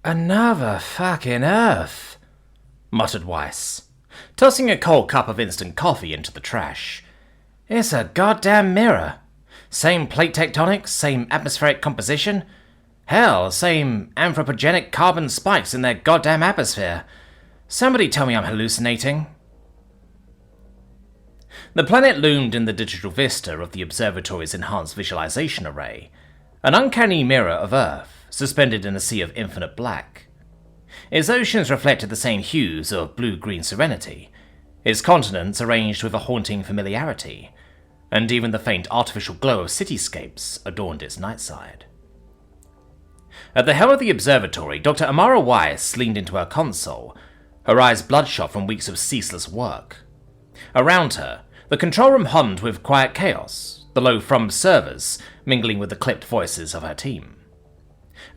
Another fucking Earth, muttered Weiss, tossing a cold cup of instant coffee into the trash. It's a goddamn mirror. Same plate tectonics, same atmospheric composition. Hell, same anthropogenic carbon spikes in their goddamn atmosphere. Somebody tell me I'm hallucinating. The planet loomed in the digital vista of the observatory's enhanced visualization array, an uncanny mirror of Earth, suspended in a sea of infinite black. Its oceans reflected the same hues of blue-green serenity, its continents arranged with a haunting familiarity, and even the faint artificial glow of cityscapes adorned its night side. At the helm of the observatory, Dr. Amara Weiss leaned into her console, her eyes bloodshot from weeks of ceaseless work. Around her, the control room hummed with quiet chaos, the low-thrummed servers mingling with the clipped voices of her team.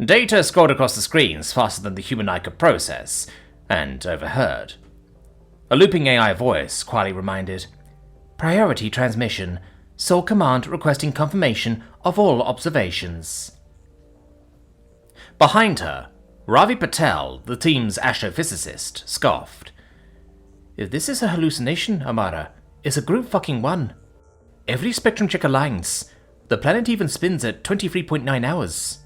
Data scrolled across the screens faster than the human eye could process, and overheard. A looping AI voice quietly reminded, "Priority transmission. Sole command requesting confirmation of all observations." Behind her, Ravi Patel, the team's astrophysicist, scoffed. "If this is a hallucination, Amara, it's a group fucking one. Every spectrum check aligns. The planet even spins at 23.9 hours.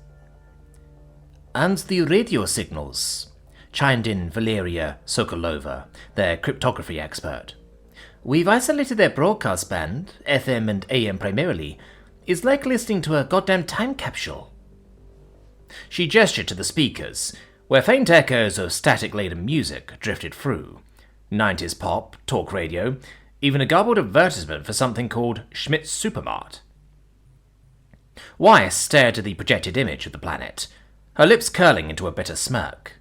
"And the radio signals," chimed in Valeria Sokolova, their cryptography expert. "We've isolated their broadcast band, FM and AM primarily. It's like listening to a goddamn time capsule." She gestured to the speakers, where faint echoes of static-laden music drifted through. 90s pop, talk radio, even a garbled advertisement for something called Schmidt's Supermart. Weiss stared at the projected image of the planet, her lips curling into a bitter smirk.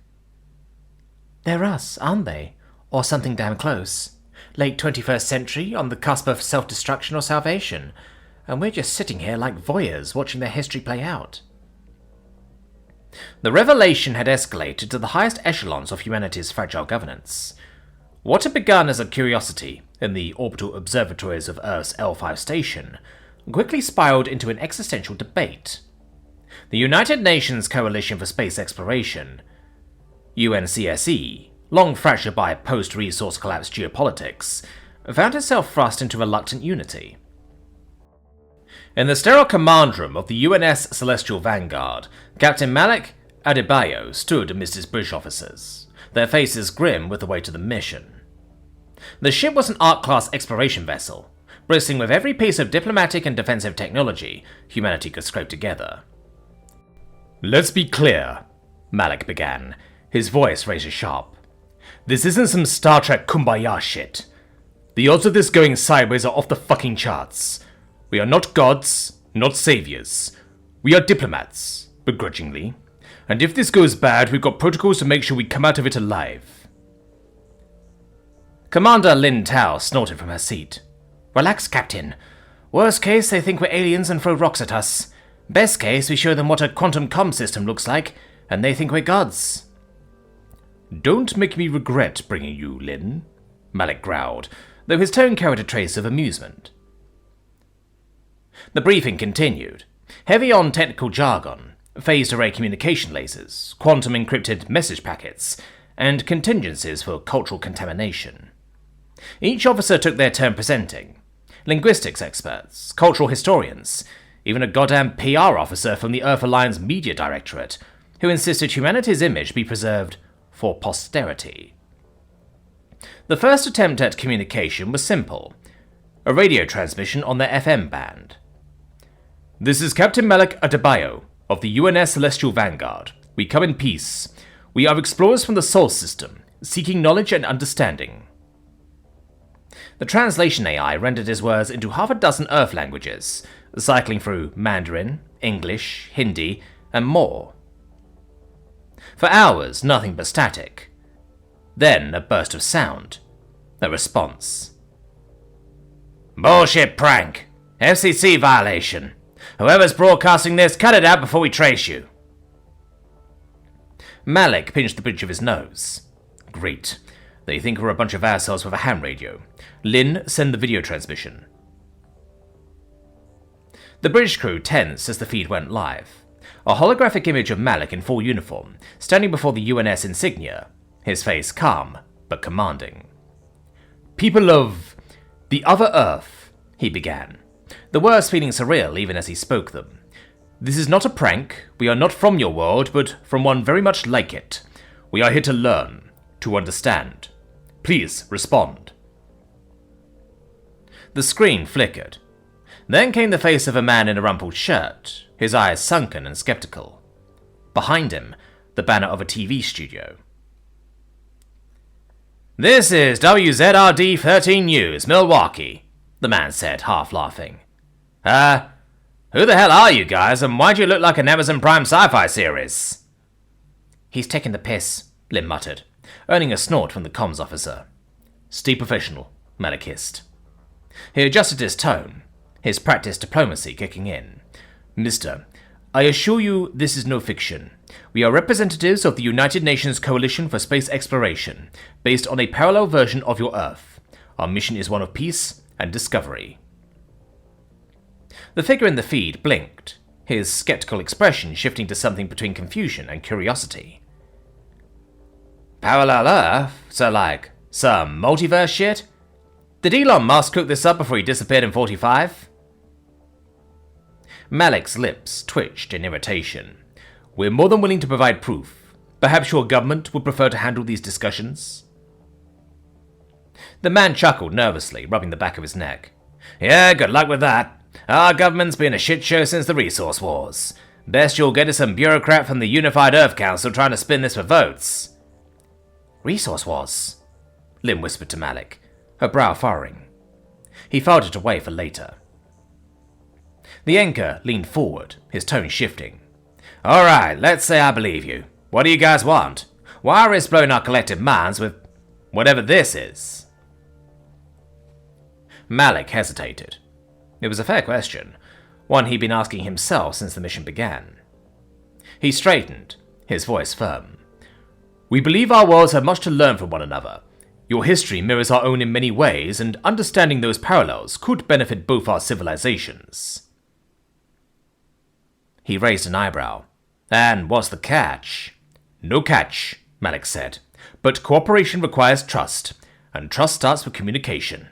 "They're us, aren't they? Or something damn close. Late 21st century, on the cusp of self-destruction or salvation, and we're just sitting here like voyeurs watching their history play out." The revelation had escalated to the highest echelons of humanity's fragile governance. What had begun as a curiosity in the orbital observatories of Earth's L5 station quickly spiraled into an existential debate. The United Nations Coalition for Space Exploration, UNCSE, long fractured by post-resource collapse geopolitics, found itself thrust into reluctant unity. In the sterile command room of the UNS Celestial Vanguard, Captain Malik Adebayo stood amidst his British officers, their faces grim with the weight of the mission. The ship was an Ark-class exploration vessel, bristling with every piece of diplomatic and defensive technology humanity could scrape together. "Let's be clear," Malik began, his voice razor-sharp. "This isn't some Star Trek kumbaya shit. The odds of this going sideways are off the fucking charts. We are not gods, not saviors. We are diplomats, begrudgingly. And if this goes bad, we've got protocols to make sure we come out of it alive." Commander Lin Tao snorted from her seat. "Relax, Captain. Worst case, they think we're aliens and throw rocks at us. Best case, we show them what a quantum comm system looks like, and they think we're gods." "Don't make me regret bringing you, Lin," Malik growled, though his tone carried a trace of amusement. The briefing continued, heavy on technical jargon, phased array communication lasers, quantum encrypted message packets, and contingencies for cultural contamination. Each officer took their turn presenting. Linguistics experts, cultural historians, even a goddamn PR officer from the Earth Alliance Media Directorate, who insisted humanity's image be preserved for posterity. The first attempt at communication was simple, a radio transmission on their FM band. "This is Captain Malik Adebayo of the UNS Celestial Vanguard. We come in peace. We are explorers from the Sol system, seeking knowledge and understanding." The translation AI rendered his words into half a dozen Earth languages, cycling through Mandarin, English, Hindi, and more. For hours, nothing but static. Then a burst of sound. A response. "Bullshit prank! FCC violation! Whoever's broadcasting this, cut it out before we trace you!" Malik pinched the bridge of his nose. "Great. They think we're a bunch of assholes with a ham radio. Lin, send the video transmission." The British crew tensed as the feed went live. A holographic image of Malik in full uniform, standing before the UNS insignia, his face calm but commanding. "People of the other Earth," he began, the words feeling surreal even as he spoke them. "This is not a prank. We are not from your world, but from one very much like it. We are here to learn, to understand. Please respond." The screen flickered. Then came the face of a man in a rumpled shirt, his eyes sunken and skeptical. Behind him, the banner of a TV studio. "This is WZRD 13 News, Milwaukee," the man said, half laughing. Who the hell are you guys, and why do you look like an Amazon Prime sci-fi series?" "He's taking the piss," Lim muttered, earning a snort from the comms officer. "Stay professional," Malik hissed. He adjusted his tone, his practiced diplomacy kicking in. "Mister, I assure you this is no fiction. We are representatives of the United Nations Coalition for Space Exploration, based on a parallel version of your Earth. Our mission is one of peace and discovery." The figure in the feed blinked, his skeptical expression shifting to something between confusion and curiosity. "Parallel Earth? So like, some multiverse shit? Did Elon Musk cook this up before he disappeared in 45? Malik's lips twitched in irritation. "We're more than willing to provide proof. Perhaps your government would prefer to handle these discussions?" The man chuckled nervously, rubbing the back of his neck. "Yeah, good luck with that. Our government's been a shit show since the Resource Wars. Best you'll get is some bureaucrat from the Unified Earth Council trying to spin this for votes." "Resource Wars?" Lim whispered to Malik, her brow furrowing. He filed it away for later. The anchor leaned forward, his tone shifting. "All right, let's say I believe you. What do you guys want? Why risk blowing our collective minds with whatever this is?" Malik hesitated. It was a fair question, one he'd been asking himself since the mission began. He straightened, his voice firm. "We believe our worlds have much to learn from one another. Your history mirrors our own in many ways, and understanding those parallels could benefit both our civilizations." He raised an eyebrow. "And what's the catch?" "No catch," Malik said. "But cooperation requires trust, and trust starts with communication."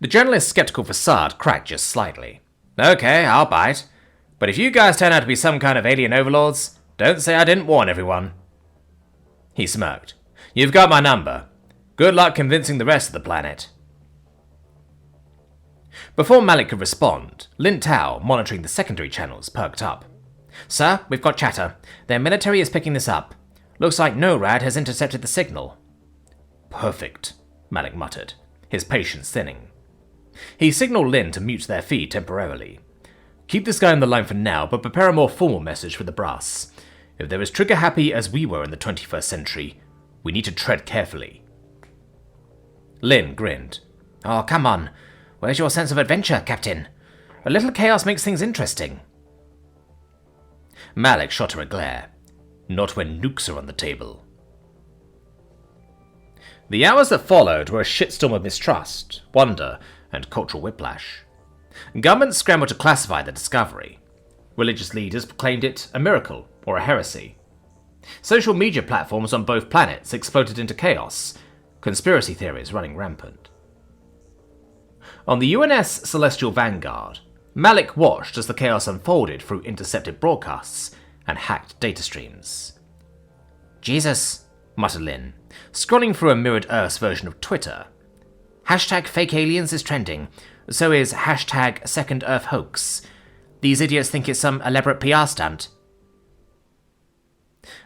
The journalist's skeptical facade cracked just slightly. "Okay, I'll bite. But if you guys turn out to be some kind of alien overlords, don't say I didn't warn everyone." He smirked. "You've got my number. Good luck convincing the rest of the planet." Before Malik could respond, Lin Tao, monitoring the secondary channels, perked up. "Sir, we've got chatter. Their military is picking this up. Looks like NORAD has intercepted the signal." "Perfect," Malik muttered, his patience thinning. He signaled Lin to mute their feed temporarily. "Keep this guy on the line for now, but prepare a more formal message for the brass. If they're as trigger-happy as we were in the 21st century, we need to tread carefully." Lin grinned. "Oh, come on. Where's your sense of adventure, Captain? A little chaos makes things interesting." Malik shot her a glare. "Not when nukes are on the table." The hours that followed were a shitstorm of mistrust, wonder, and cultural whiplash. Governments scrambled to classify the discovery. Religious leaders proclaimed it a miracle or a heresy. Social media platforms on both planets exploded into chaos, conspiracy theories running rampant. On the UNS Celestial Vanguard, Malik watched as the chaos unfolded through intercepted broadcasts and hacked data streams. "Jesus," muttered Lin, scrolling through a mirrored Earth's version of Twitter. "Fake aliens is trending. So is Second Earth hoax. These idiots think it's some elaborate PR stunt."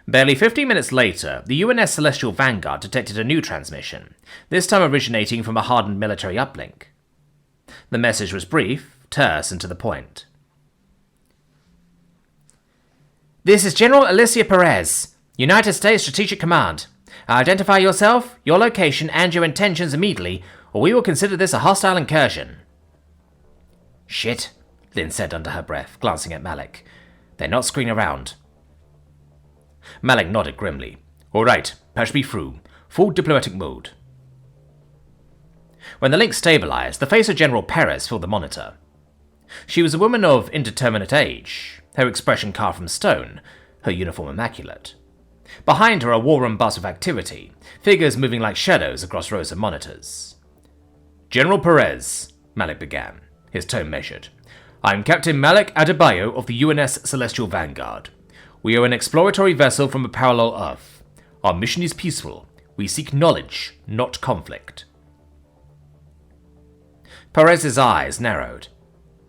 Barely 15 minutes later, the UNS Celestial Vanguard detected a new transmission, this time originating from a hardened military uplink. The message was brief, terse, and to the point. "This is General Alicia Perez, United States Strategic Command. Identify yourself, your location, and your intentions immediately, or we will consider this a hostile incursion." "Shit," Lin said under her breath, glancing at Malik. "They're not screwing around." Malik nodded grimly. "All right, patch me through. Full diplomatic mode." When the link stabilized, the face of General Perez filled the monitor. She was a woman of indeterminate age, her expression carved from stone, her uniform immaculate. Behind her, a war room buzz of activity, figures moving like shadows across rows of monitors. "General Perez," Malik began, his tone measured. "I'm Captain Malik Adebayo of the UNS Celestial Vanguard. We are an exploratory vessel from a parallel Earth. Our mission is peaceful. We seek knowledge, not conflict." Perez's eyes narrowed.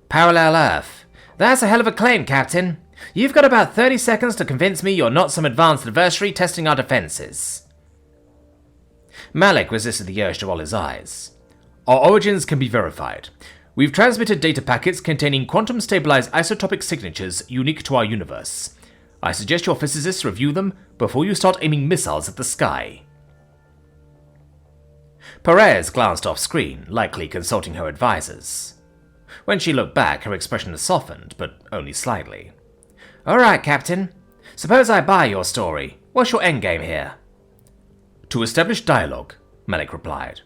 "Parallel Earth. That's a hell of a claim, Captain. You've got about 30 seconds to convince me you're not some advanced adversary testing our defenses." Malik resisted the urge to roll his eyes. "Our origins can be verified. We've transmitted data packets containing quantum-stabilized isotopic signatures unique to our universe. I suggest your physicists review them before you start aiming missiles at the sky." Perez glanced off-screen, likely consulting her advisors. When she looked back, her expression softened, but only slightly. "All right, Captain. Suppose I buy your story. What's your endgame here?" "To establish dialogue," Malik replied.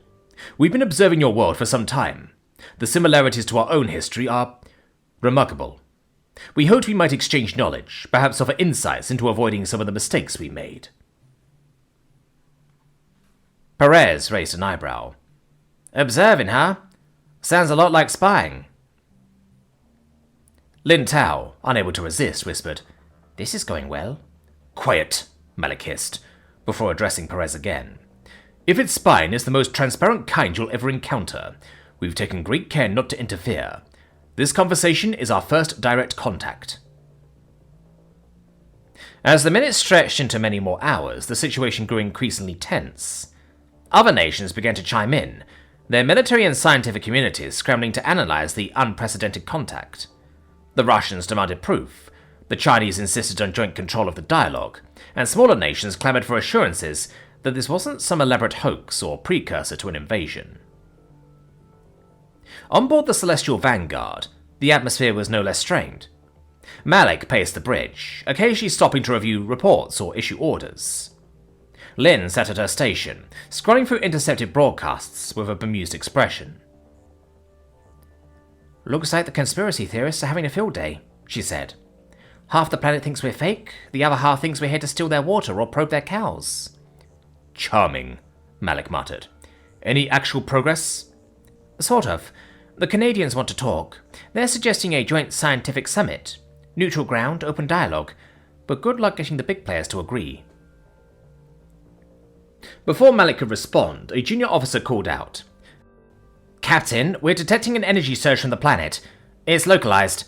"We've been observing your world for some time. The similarities to our own history are remarkable. We hoped we might exchange knowledge, perhaps offer insights into avoiding some of the mistakes we made." Perez raised an eyebrow. "Observing, huh? Sounds a lot like spying." Lin Tao, unable to resist, whispered, "This is going well." "Quiet," Malik hissed, before addressing Perez again. "If it's spying, it's the most transparent kind you'll ever encounter. We've taken great care not to interfere. This conversation is our first direct contact." As the minutes stretched into many more hours, the situation grew increasingly tense. Other nations began to chime in, their military and scientific communities scrambling to analyze the unprecedented contact. The Russians demanded proof, the Chinese insisted on joint control of the dialogue, and smaller nations clamored for assurances that this wasn't some elaborate hoax or precursor to an invasion. On board the Celestial Vanguard, the atmosphere was no less strained. Malik paced the bridge, occasionally stopping to review reports or issue orders. Lin sat at her station, scrolling through intercepted broadcasts with a bemused expression. "Looks like the conspiracy theorists are having a field day," she said. "Half the planet thinks we're fake, the other half thinks we're here to steal their water or probe their cows." "Charming," Malik muttered. "Any actual progress?" "Sort of. The Canadians want to talk. They're suggesting a joint scientific summit. Neutral ground, open dialogue. But good luck getting the big players to agree." Before Malik could respond, a junior officer called out. "Captain, we're detecting an energy surge from the planet. It's localized.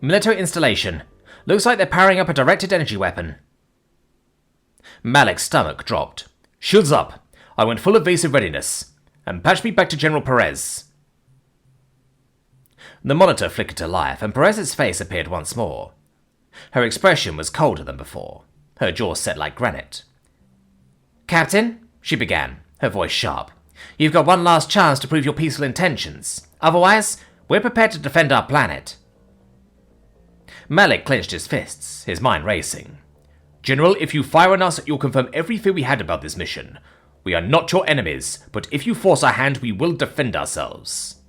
Military installation. Looks like they're powering up a directed energy weapon." Malik's stomach dropped. "Shields up. I want full evasive readiness. And patch me back to General Perez." The monitor flickered to life, and Perez's face appeared once more. Her expression was colder than before, her jaw set like granite. "Captain," she began, her voice sharp, "you've got one last chance to prove your peaceful intentions. Otherwise, we're prepared to defend our planet." Malik clenched his fists, his mind racing. "General, if you fire on us, you'll confirm every fear we had about this mission. We are not your enemies, but if you force our hand, we will defend ourselves."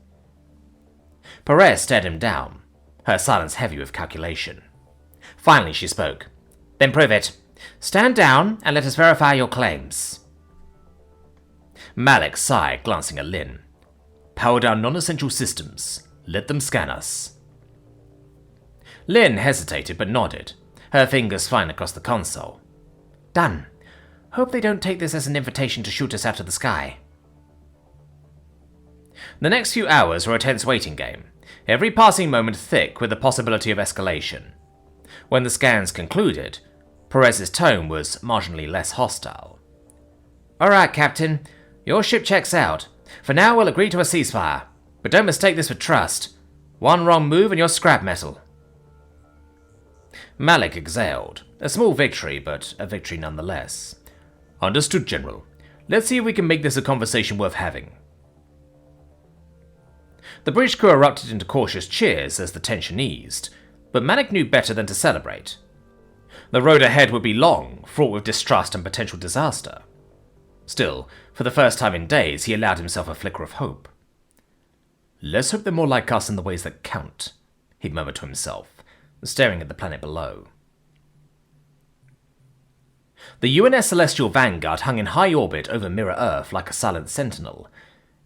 Perez stared him down, her silence heavy with calculation. Finally she spoke. "Then prove it. Stand down and let us verify your claims." Malik sighed, glancing at Lin. "Power down non-essential systems. Let them scan us." Lin hesitated but nodded, her fingers flying across the console. "Done. Hope they don't take this as an invitation to shoot us out of the sky." The next few hours were a tense waiting game, every passing moment thick with the possibility of escalation. When the scans concluded, Perez's tone was marginally less hostile. "All right, Captain. Your ship checks out. For now, we'll agree to a ceasefire. But don't mistake this for trust. One wrong move and you're scrap metal." Malik exhaled. A small victory, but a victory nonetheless. "Understood, General. Let's see if we can make this a conversation worth having." The bridge crew erupted into cautious cheers as the tension eased, but Malik knew better than to celebrate. The road ahead would be long, fraught with distrust and potential disaster. Still, for the first time in days, he allowed himself a flicker of hope. "Let's hope they're more like us in the ways that count," he murmured to himself, staring at the planet below. The UNS Celestial Vanguard hung in high orbit over Mirror Earth like a silent sentinel,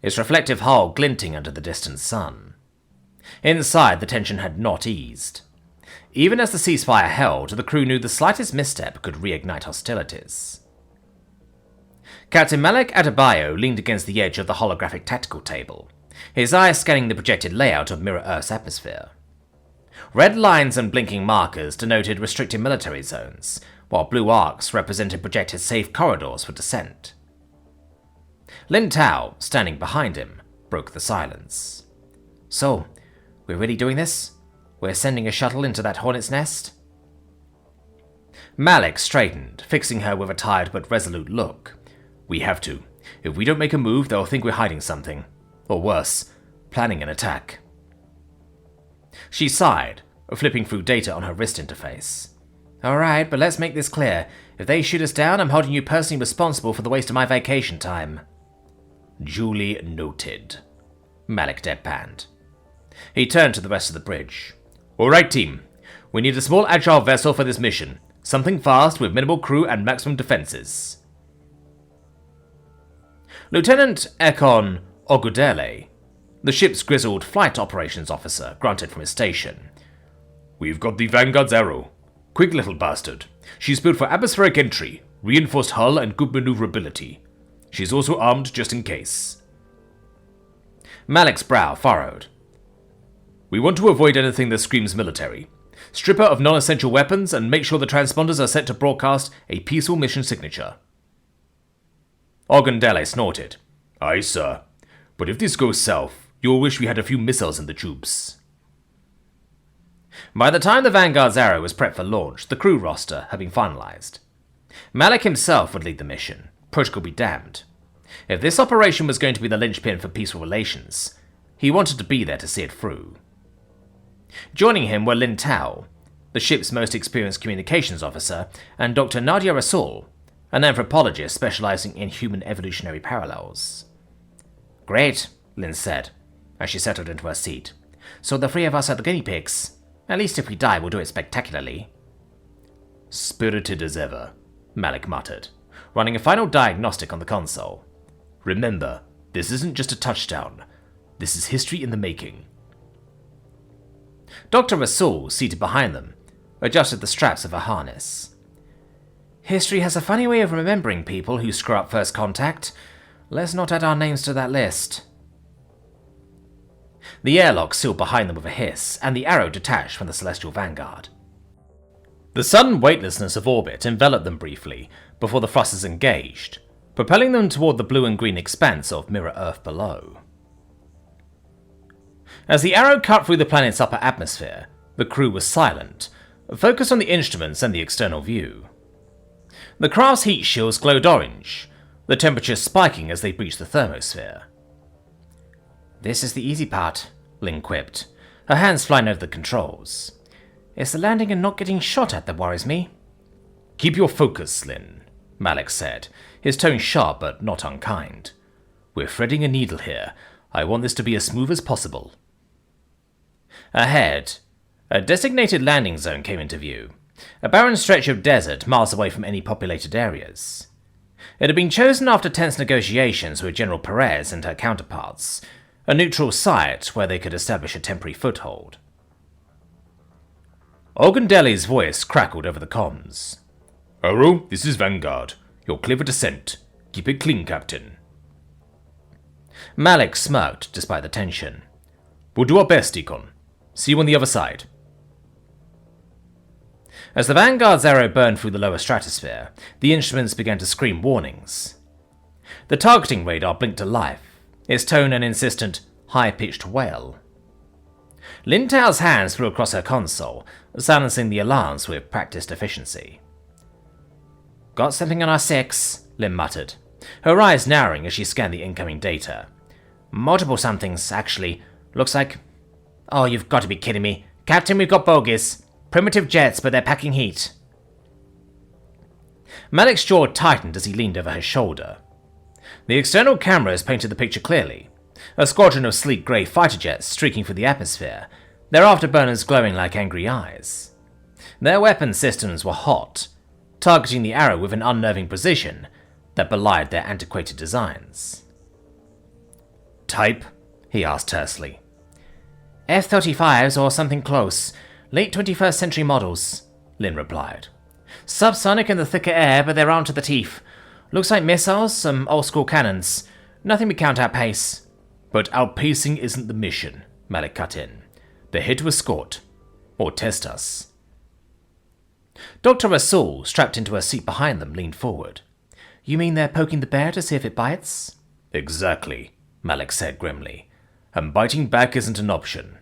its reflective hull glinting under the distant sun. Inside, the tension had not eased. Even as the ceasefire held, the crew knew the slightest misstep could reignite hostilities. Captain Malik Adebayo leaned against the edge of the holographic tactical table, his eyes scanning the projected layout of Mirror Earth's atmosphere. Red lines and blinking markers denoted restricted military zones, while blue arcs represented projected safe corridors for descent. Lin Tao, standing behind him, broke the silence. "So, we're really doing this? We're sending a shuttle into that hornet's nest?" Malik straightened, fixing her with a tired but resolute look. "We have to. If we don't make a move, they'll think we're hiding something. Or worse, planning an attack." She sighed, flipping through data on her wrist interface. "Alright, but let's make this clear. If they shoot us down, I'm holding you personally responsible for the waste of my vacation time." "Duly noted," Malik deadpanned. He turned to the rest of the bridge. "Alright, team. We need a small agile vessel for this mission. Something fast with minimal crew and maximum defenses." Lieutenant Ekon Ogudele, the ship's grizzled flight operations officer, grunted from his station. "We've got the Vanguard's Arrow. Quick little bastard. She's built for atmospheric entry, reinforced hull and good maneuverability. She's also armed just in case." Malik's brow furrowed. "We want to avoid anything that screams military. Strip her of non-essential weapons and make sure the transponders are set to broadcast a peaceful mission signature." Ogundele snorted. "Aye, sir. But if this goes south, you'll wish we had a few missiles in the tubes." By the time the Vanguard's Arrow was prepped for launch, the crew roster had been finalized. Malik himself would lead the mission. Protocol be damned. If this operation was going to be the linchpin for peaceful relations, he wanted to be there to see it through. Joining him were Lin Tao, the ship's most experienced communications officer, and Dr. Nadia Rasool, an anthropologist specializing in human evolutionary parallels. "Great," Lin said, as she settled into her seat. "So the three of us are the guinea pigs. At least if we die, we'll do it spectacularly." "Spirited as ever," Malik muttered, running a final diagnostic on the console. "Remember, this isn't just a touchdown. This is history in the making." Dr. Rasool, seated behind them, adjusted the straps of her harness. "History has a funny way of remembering people who screw up first contact. Let's not add our names to that list." The airlock sealed behind them with a hiss, and the Arrow detached from the Celestial Vanguard. The sudden weightlessness of orbit enveloped them briefly before the thrusters engaged, propelling them toward the blue and green expanse of Mirror Earth below. As the Arrow cut through the planet's upper atmosphere, the crew was silent, focused on the instruments and the external view. The craft's heat shields glowed orange, the temperature spiking as they breached the thermosphere. "This is the easy part," Lin quipped, her hands flying over the controls. "It's the landing and not getting shot at that worries me." "Keep your focus, Lin," Malik said, his tone sharp but not unkind. "We're threading a needle here. I want this to be as smooth as possible." Ahead, a designated landing zone came into view, a barren stretch of desert miles away from any populated areas. It had been chosen after tense negotiations with General Perez and her counterparts, a neutral site where they could establish a temporary foothold. Ogundele's voice crackled over the comms. "Arrow, this is Vanguard. You're clear for descent. Keep it clean, Captain." Malik smirked despite the tension. "We'll do our best, Deacon. See you on the other side." As the Vanguard's Arrow burned through the lower stratosphere, the instruments began to scream warnings. The targeting radar blinked to life, its tone an insistent, high-pitched wail. Lin Tao's hands flew across her console, silencing the alarms with practiced efficiency. "Got something on our 6, Lin muttered, her eyes narrowing as she scanned the incoming data. "Multiple somethings, actually. Looks like... Oh, you've got to be kidding me. Captain, we've got bogies. Primitive jets, but they're packing heat." Malik's jaw tightened as he leaned over her shoulder. The external cameras painted the picture clearly. A squadron of sleek grey fighter jets streaking through the atmosphere, their afterburners glowing like angry eyes. Their weapon systems were hot, targeting the arrow with an unnerving precision that belied their antiquated designs. "Type?" he asked tersely. "F-35s or something close. Late 21st century models," Lin replied. "Subsonic in the thicker air, but they're armed to the teeth. Looks like missiles, some old-school cannons. Nothing we can't outpace." "But outpacing isn't the mission," Malik cut in. "They're here to escort. Or test us." Dr. Rasul, strapped into a seat behind them, leaned forward. "You mean they're poking the bear to see if it bites?" "Exactly," Malik said grimly. "And biting back isn't an option."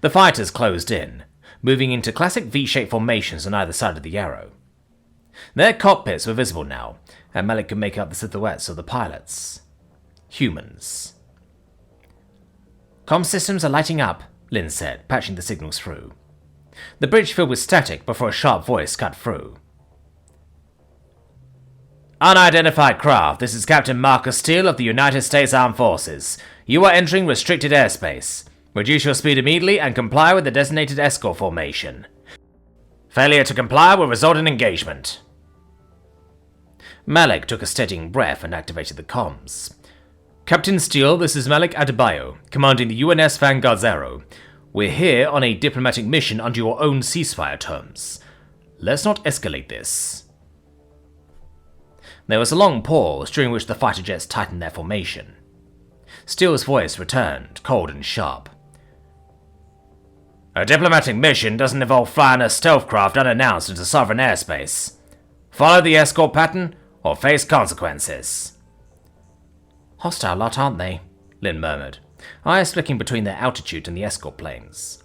The fighters closed in, moving into classic V-shaped formations on either side of the arrow. Their cockpits were visible now, and Malik could make out the silhouettes of the pilots. Humans. "Comm systems are lighting up," Lin said, patching the signals through. The bridge filled with static before a sharp voice cut through. "Unidentified craft, this is Captain Marcus Steele of the United States Armed Forces. You are entering restricted airspace. Reduce your speed immediately and comply with the designated escort formation. Failure to comply will result in engagement." Malik took a steadying breath and activated the comms. "Captain Steele, this is Malik Adebayo, commanding the UNS Vanguard Zero. We're here on a diplomatic mission under your own ceasefire terms. Let's not escalate this." There was a long pause, during which the fighter jets tightened their formation. Steele's voice returned, cold and sharp. "A diplomatic mission doesn't involve flying a stealth craft unannounced into sovereign airspace. Follow the escort pattern, or face consequences." "Hostile lot, aren't they?" Lin murmured, eyes flicking between their altitude and the escort planes.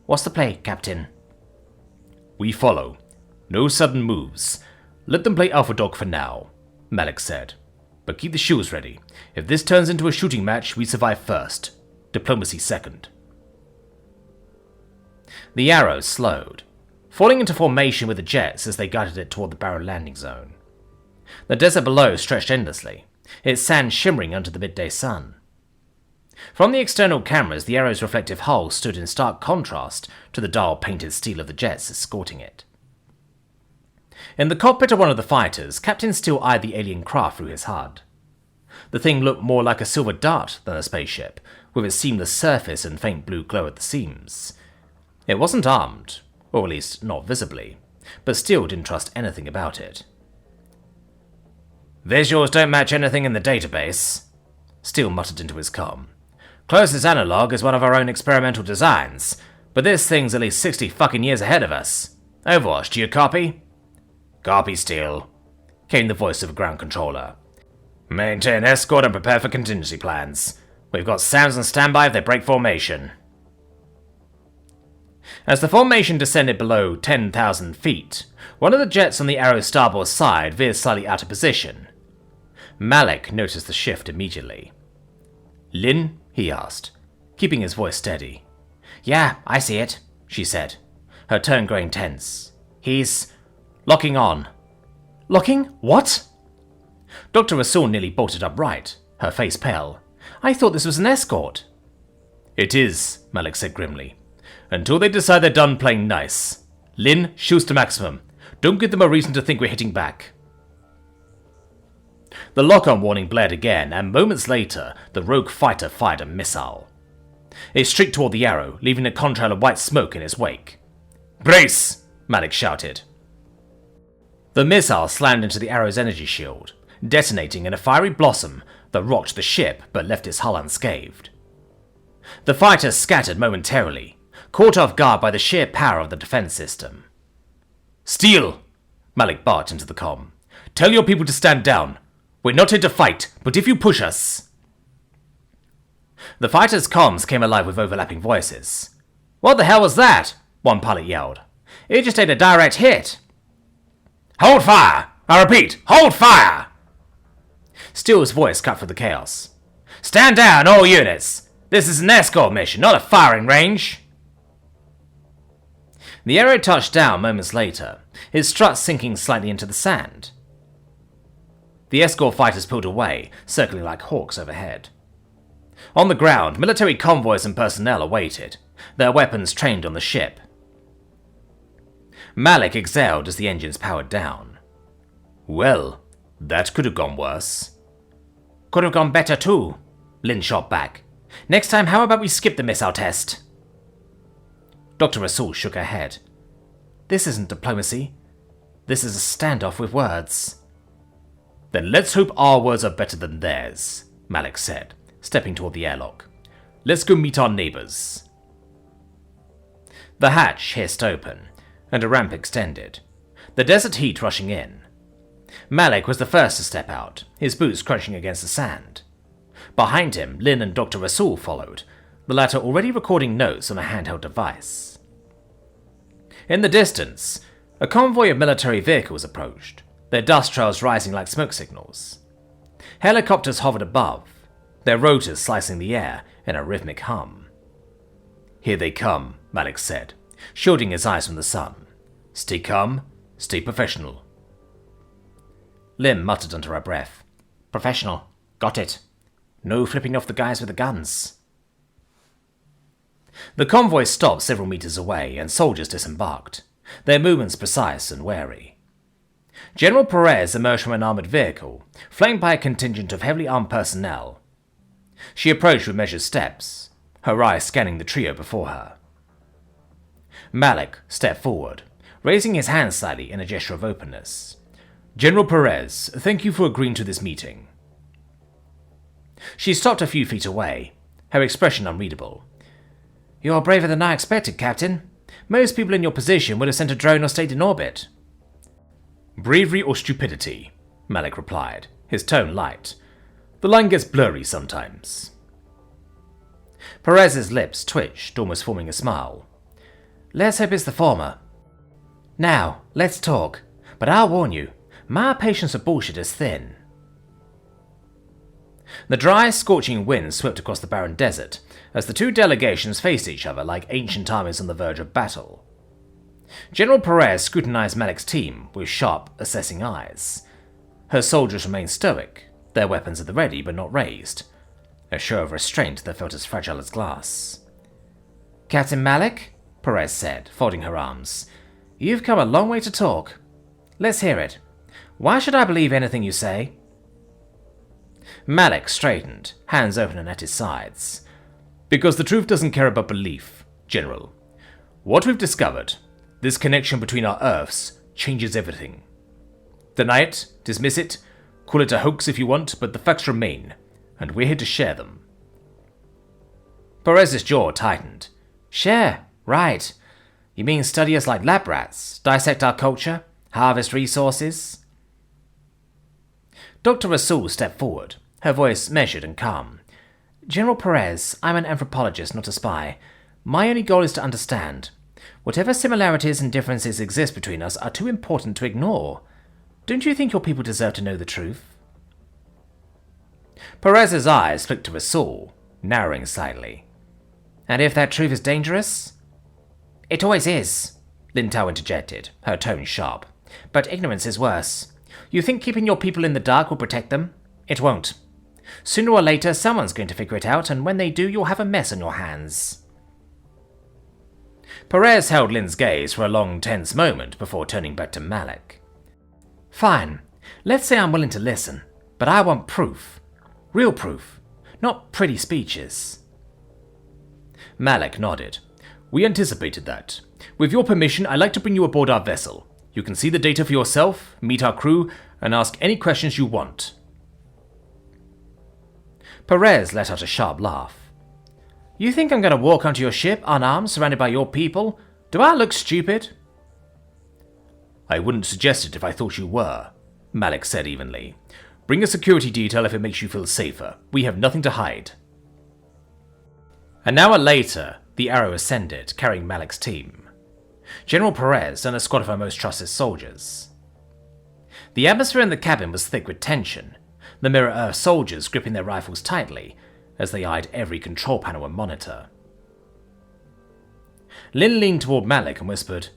"What's the play, Captain?" "We follow. No sudden moves. Let them play Alpha Dog for now," Malik said. "But keep the shields ready. If this turns into a shooting match, we survive first. Diplomacy second." The arrow slowed, falling into formation with the jets as they guided it toward the barren landing zone. The desert below stretched endlessly, its sand shimmering under the midday sun. From the external cameras, the arrow's reflective hull stood in stark contrast to the dull painted steel of the jets escorting it. In the cockpit of one of the fighters, Captain Steele eyed the alien craft through his HUD. The thing looked more like a silver dart than a spaceship, with its seamless surface and faint blue glow at the seams. It wasn't armed, or at least not visibly, but Steele didn't trust anything about it. "Visuals don't match anything in the database," Steele muttered into his comm. "Closest analog is one of our own experimental designs, but this thing's at least 60 fucking years ahead of us. Overwatch, do you copy?" "Copy, Steele," came the voice of a ground controller. "Maintain escort and prepare for contingency plans. We've got sounds on standby if they break formation." As the formation descended below 10,000 feet, one of the jets on the arrow's starboard side veered slightly out of position. Malik noticed the shift immediately. "Lin?" he asked, keeping his voice steady. "Yeah, I see it," she said, her tone growing tense. "He's locking on." "Locking? What?" Dr. Rasul nearly bolted upright, her face pale. "I thought this was an escort." "It is," Malik said grimly. "Until they decide they're done playing nice. Lin, shoots to maximum. Don't give them a reason to think we're hitting back." The lock-on warning blared again, and moments later, the rogue fighter fired a missile. It streaked toward the arrow, leaving a contrail of white smoke in its wake. "Brace!" Malik shouted. The missile slammed into the arrow's energy shield, detonating in a fiery blossom that rocked the ship but left its hull unscathed. The fighters scattered momentarily, caught off guard by the sheer power of the defense system. "Steele!" Malik barked into the comm. "Tell your people to stand down. We're not here to fight, but if you push us..." The fighters' comms came alive with overlapping voices. "What the hell was that?" one pilot yelled. "It just ate a direct hit." "Hold fire! I repeat, hold fire!" Steele's voice cut through the chaos. "Stand down, all units! This is an escort mission, not a firing range!" The arrow touched down moments later, its struts sinking slightly into the sand. The escort fighters pulled away, circling like hawks overhead. On the ground, military convoys and personnel awaited, their weapons trained on the ship. Malik exhaled as the engines powered down. Well, that could have gone worse. Could have gone better too, Lin shot back. Next time, how about we skip the missile test? Dr. Rasul shook her head. This isn't diplomacy. This is a standoff with words. Then let's hope our words are better than theirs, Malik said, stepping toward the airlock. Let's go meet our neighbors. The hatch hissed open, and a ramp extended, the desert heat rushing in. Malik was the first to step out, his boots crunching against the sand. Behind him, Lin and Dr. Rasul followed, the latter already recording notes on a handheld device. In the distance, a convoy of military vehicles approached, their dust trails rising like smoke signals. Helicopters hovered above, their rotors slicing the air in a rhythmic hum. Here they come, Malik said, shielding his eyes from the sun. Stay calm, stay professional. Lim muttered under her breath. Professional. Got it. No flipping off the guys with the guns. The convoy stopped several meters away and soldiers disembarked, their movements precise and wary. General Perez emerged from an armored vehicle, flanked by a contingent of heavily armed personnel. She approached with measured steps, her eyes scanning the trio before her. Malik stepped forward, raising his hand slightly in a gesture of openness. General Perez, thank you for agreeing to this meeting. She stopped a few feet away, her expression unreadable. You're braver than I expected, Captain. Most people in your position would have sent a drone or stayed in orbit. Bravery or stupidity, Malik replied, his tone light. The line gets blurry sometimes. Perez's lips twitched, almost forming a smile. Let's hope it's the former. Now, let's talk. But I'll warn you, my patience for bullshit is thin. The dry, scorching wind swept across the barren desert as the two delegations faced each other like ancient armies on the verge of battle. General Perez scrutinized Malik's team with sharp, assessing eyes. Her soldiers remained stoic, their weapons at the ready but not raised, a show of restraint that felt as fragile as glass. Captain Malik, Perez said, folding her arms, you've come a long way to talk. Let's hear it. Why should I believe anything you say? Malik straightened, hands open and at his sides. Because the truth doesn't care about belief, General. What we've discovered, this connection between our Earths, changes everything. Deny it, dismiss it, call it a hoax if you want, but the facts remain, and we're here to share them. Perez's jaw tightened. Share, right. You mean study us like lab rats, dissect our culture, harvest resources? Dr. Rasul stepped forward, her voice measured and calm. General Perez, I'm an anthropologist, not a spy. My only goal is to understand. Whatever similarities and differences exist between us are too important to ignore. Don't you think your people deserve to know the truth? Perez's eyes flicked to Rasul, narrowing slightly. And if that truth is dangerous? It always is, Lin Tao interjected, her tone sharp. But ignorance is worse. You think keeping your people in the dark will protect them? It won't. Sooner or later, someone's going to figure it out, and when they do, you'll have a mess on your hands. Perez held Lin's gaze for a long, tense moment before turning back to Malik. Fine. Let's say I'm willing to listen, but I want proof. Real proof. Not pretty speeches. Malik nodded. We anticipated that. With your permission, I'd like to bring you aboard our vessel. You can see the data for yourself, meet our crew, and ask any questions you want. Perez let out a sharp laugh. You think I'm going to walk onto your ship unarmed, surrounded by your people? Do I look stupid? I wouldn't suggest it if I thought you were, Malik said evenly. Bring a security detail if it makes you feel safer. We have nothing to hide. An hour later, the Arrow ascended, carrying Malik's team. General Perez and a squad of her most trusted soldiers. The atmosphere in the cabin was thick with tension, the Mirror Earth soldiers gripping their rifles tightly as they eyed every control panel and monitor. Lin leaned toward Malik and whispered,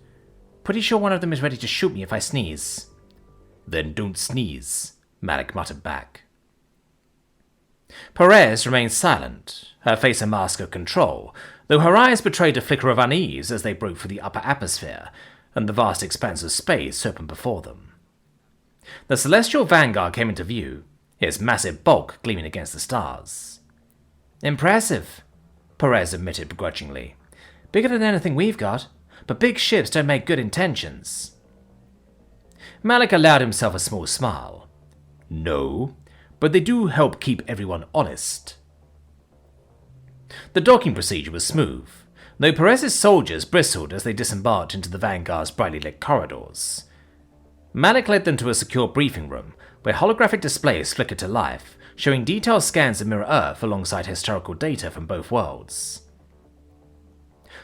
Pretty sure one of them is ready to shoot me if I sneeze. Then don't sneeze, Malik muttered back. Perez remained silent, her face a mask of control, though her eyes betrayed a flicker of unease as they broke through the upper atmosphere, and the vast expanse of space opened before them. The celestial vanguard came into view, its massive bulk gleaming against the stars. Impressive, Perez admitted begrudgingly. Bigger than anything we've got, but big ships don't make good intentions. Malik allowed himself a small smile. No, but they do help keep everyone honest. The docking procedure was smooth, though Perez's soldiers bristled as they disembarked into the Vanguard's brightly lit corridors. Malik led them to a secure briefing room, where holographic displays flickered to life, showing detailed scans of Mirror Earth alongside historical data from both worlds.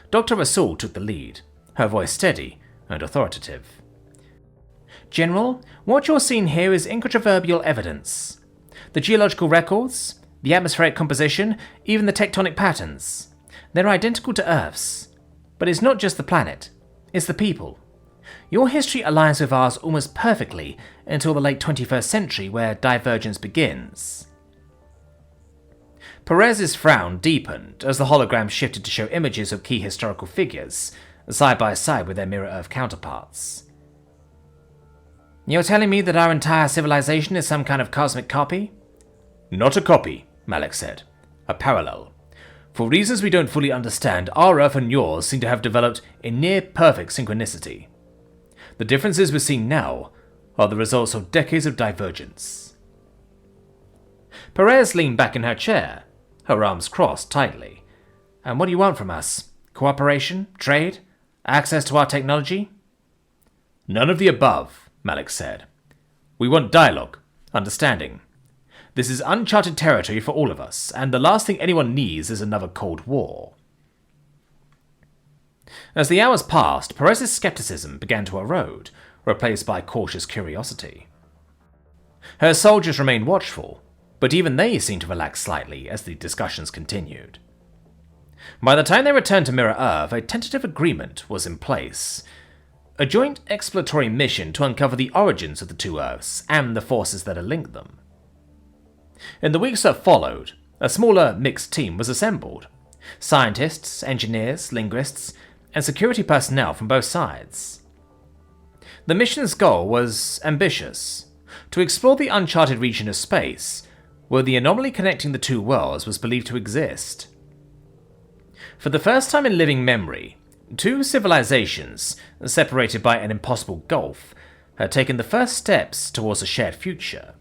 Dr. Rasul took the lead, her voice steady and authoritative. General, what you're seeing here is incontrovertible evidence. The geological records, the atmospheric composition, even the tectonic patterns. They're identical to Earth's. But it's not just the planet, it's the people. Your history aligns with ours almost perfectly until the late 21st century, where divergence begins. Perez's frown deepened as the hologram shifted to show images of key historical figures, side by side with their Mirror Earth counterparts. You're telling me that our entire civilization is some kind of cosmic copy? Not a copy, Malik said. A parallel. For reasons we don't fully understand, our Earth and yours seem to have developed in near-perfect synchronicity. The differences we're seeing now are the results of decades of divergence. Perez leaned back in her chair, her arms crossed tightly. And what do you want from us? Cooperation? Trade? Access to our technology? None of the above, Malik said. We want dialogue, understanding. This is uncharted territory for all of us, and the last thing anyone needs is another Cold War. As the hours passed, Perez's skepticism began to erode, replaced by cautious curiosity. Her soldiers remained watchful, but even they seemed to relax slightly as the discussions continued. By the time they returned to Mirror Earth, a tentative agreement was in place. A joint exploratory mission to uncover the origins of the two Earths and the forces that had linked them. In the weeks that followed, a smaller mixed team was assembled. Scientists, engineers, linguists, and security personnel from both sides. The mission's goal was ambitious: to explore the uncharted region of space, where the anomaly connecting the two worlds was believed to exist. For the first time in living memory, two civilizations, separated by an impossible gulf, had taken the first steps towards a shared future.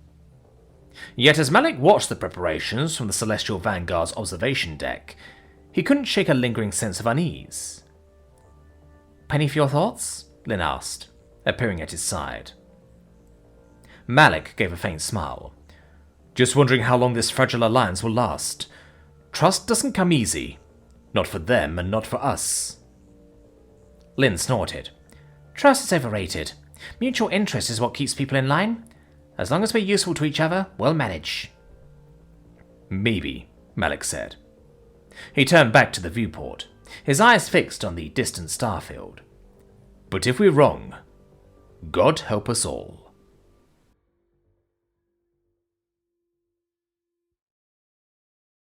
Yet as Malik watched the preparations from the Celestial Vanguard's observation deck, he couldn't shake a lingering sense of unease. "Penny for your thoughts?" Lynn asked, appearing at his side. Malik gave a faint smile. Just wondering how long this fragile alliance will last. Trust doesn't come easy. Not for them and not for us. Lynn snorted. "Trust is overrated. Mutual interest is what keeps people in line. As long as we're useful to each other, we'll manage." "Maybe," Malik said. He turned back to the viewport, his eyes fixed on the distant starfield. "But if we're wrong, God help us all."